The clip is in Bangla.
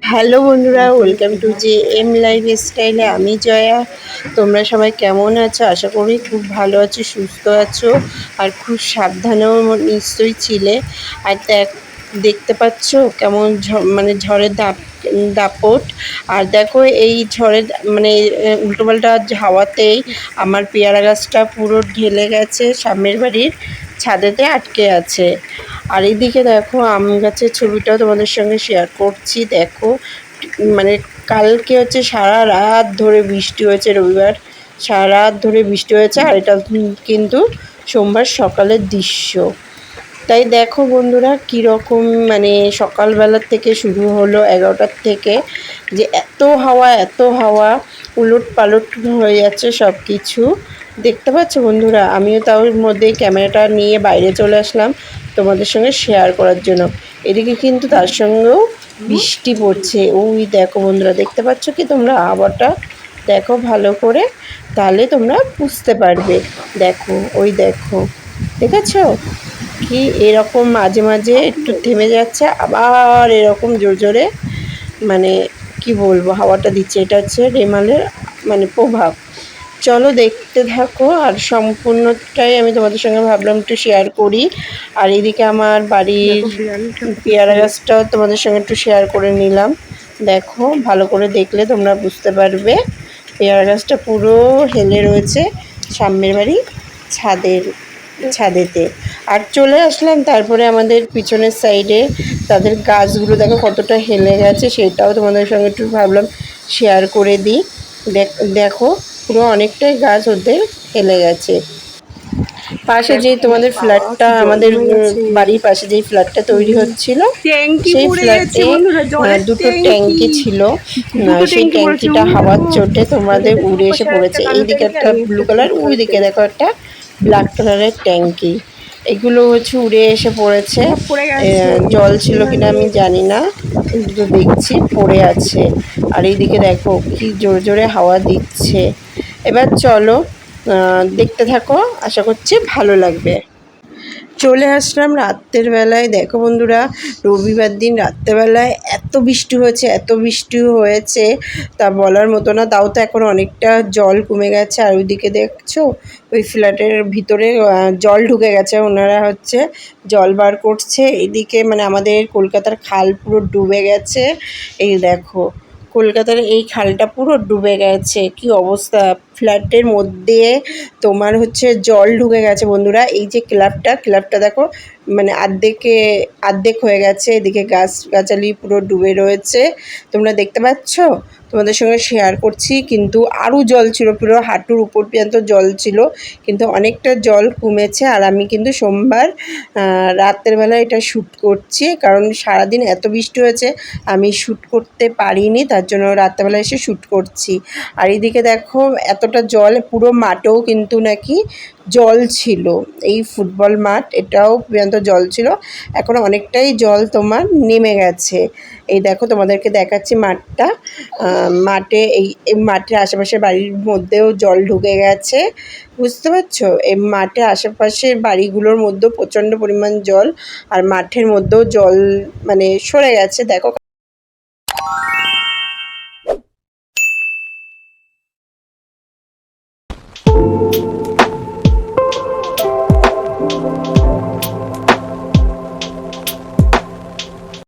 হ্যালো বন্ধুরা, ওয়েলকাম টু যে এম লাইফ স্টাইলে। আমি জয়া। তোমরা সবাই কেমন আছো? আশা করি খুব ভালো আছো, সুস্থ আছো, আর খুব সাবধানেও নিশ্চয়ই ছিলে। আর দেখতে পাচ্ছ কেমন মানে ঝড়ের দাপট। আর দেখো এই ঝড়ের মানে উল্টোপাল্টা হাওয়াতেই আমার পেয়ারা গাছটা পুরো ঢেলে গেছে, সামনের বাড়ির ছাদেতে আটকে আছে। আর এইদিকে দেখো আম গাছের ছবিটাও তোমাদের সঙ্গে শেয়ার করছি। দেখো মানে কালকে হচ্ছে সারা রাত ধরে বৃষ্টি হয়েছে, রবিবার সারা রাত ধরে বৃষ্টি হয়েছে। আর এটা কিন্তু সোমবার সকালের দৃশ্য। তাই দেখো বন্ধুরা কীরকম মানে সকালবেলার থেকে শুরু হলো 11টার থেকে, যে এত হাওয়া উলট পালট হয়ে যাচ্ছে সব কিছু। দেখতে পাচ্ছ বন্ধুরা? আমিও তার মধ্যে ক্যামেরাটা নিয়ে বাইরে চলে আসলাম তোমাদের সঙ্গে শেয়ার করার জন্য। এদিকে কিন্তু তার সঙ্গেও বৃষ্টি পড়ছে। ওই দেখো বন্ধুরা, দেখতে পাচ্ছ কি তোমরা? আবহাওয়াটা দেখো ভালো করে, তাহলে তোমরা বুঝতে পারবে। দেখো ওই দেখো, দেখেছো কি এরকম মাঝে মাঝে একটু থেমে যাচ্ছে, আবার এরকম জোরে জোরে মানে কি বলবো হাওয়াটা দিচ্ছে। এটা হচ্ছে রেমালের মানে প্রভাব। চলো দেখতে থাকো, আর সম্পূর্ণটাই আমি তোমাদের সঙ্গে ভাবলাম একটু শেয়ার করি। আর এদিকে আমার বাড়ির পেয়ারা গাছটাও তোমাদের সঙ্গে একটু শেয়ার করে নিলাম। দেখো ভালো করে দেখলে তোমরা বুঝতে পারবে। পেয়ারা গাছটা পুরো হেলে রয়েছে সামনের বাড়ি ছাদেতে। আর চলে আসলাম তারপরে আমাদের পিছনের সাইডে তাদের গাছগুলো দেখো কতটা হেলে গেছে, সেটাও তোমাদের সঙ্গে একটু ভাবলাম শেয়ার করে দিই। দেখো পুরো অনেকটাই গাছ ওদের হেলে গেছে। পাশে যেই তোমাদের ফ্ল্যাটটা, আমাদের বাড়ির পাশে যেই ফ্ল্যাটটা তৈরি হচ্ছিল, সেই ফ্ল্যাটে দুটো ট্যাঙ্কি ছিল। সেই ট্যাঙ্কিটা হাওয়ার চোটে তোমাদের উড়ে এসে পড়েছে। এইদিকে একটা ব্লু কালার, ওই দিকে দেখো একটা ব্ল্যাক কালারের ট্যাঙ্কি। এগুলো হচ্ছে উড়ে এসে পড়েছে। জল ছিল কিনা আমি জানি না, কিন্তু দেখছি পড়ে আছে। আর এইদিকে দেখো কি জোরে জোরে হাওয়া দিচ্ছে। এবার চলো দেখতে থাকো, আশা করছি ভালো লাগবে। চলে আসলাম রাত্রের বেলায়। দেখো বন্ধুরা, রবিবার দিন রাত্রেবেলায় এত বৃষ্টি হয়েছে তা বলার মতো না। তাও তো এখন অনেকটা জল কমে গেছে। আর ওইদিকে দেখছো ওই ফ্ল্যাটের ভিতরে জল ঢুকে গেছে, ওনারা হচ্ছে জল বার করছে। এদিকে মানে আমাদের কলকাতার খাল পুরো ডুবে গেছে। এই দেখো কলকাতার এই খালটা পুরো ডুবে গেছে, কি অবস্থা। ফ্ল্যাটের মধ্যে তোমার হচ্ছে জল ঢুকে গেছে বন্ধুরা। এই যে ক্লাবটা দেখো মানে আর্ধেক হয়ে গেছে। এদিকে গাছগাছালি পুরো ডুবে রয়েছে, তোমরা দেখতে পাচ্ছ। তোমাদের সঙ্গে শেয়ার করছি। কিন্তু আরও জল ছিল, পুরো হাঁটুর উপর পর্যন্ত জল ছিল, কিন্তু অনেকটা জল কমেছে। আর আমি কিন্তু সোমবার রাতের বেলা এটা শ্যুট করছি, কারণ সারাদিন এত বৃষ্টি হয়েছে আমি শ্যুট করতে পারিনি, তার জন্য রাত্রেবেলা এসে শ্যুট করছি। আর এদিকে দেখো এতটা জল, পুরো মাঠেও কিন্তু নাকি জল ছিল। এই ফুটবল মাঠ এটাও পর্যন্ত জল ছিল, এখন অনেকটাই জল তোমার নেমে গেছে। এই দেখো তোমাদেরকে দেখাচ্ছি মাঠটা। এই মাঠের আশেপাশে বাড়ির মধ্যেও জল ঢুকে গেছে, বুঝতে পারছো? এই মাঠের আশেপাশে বাড়িগুলোর মধ্যেও প্রচণ্ড পরিমাণ জল, আর মাঠের মধ্যেও জল মানে সরে গেছে। দেখো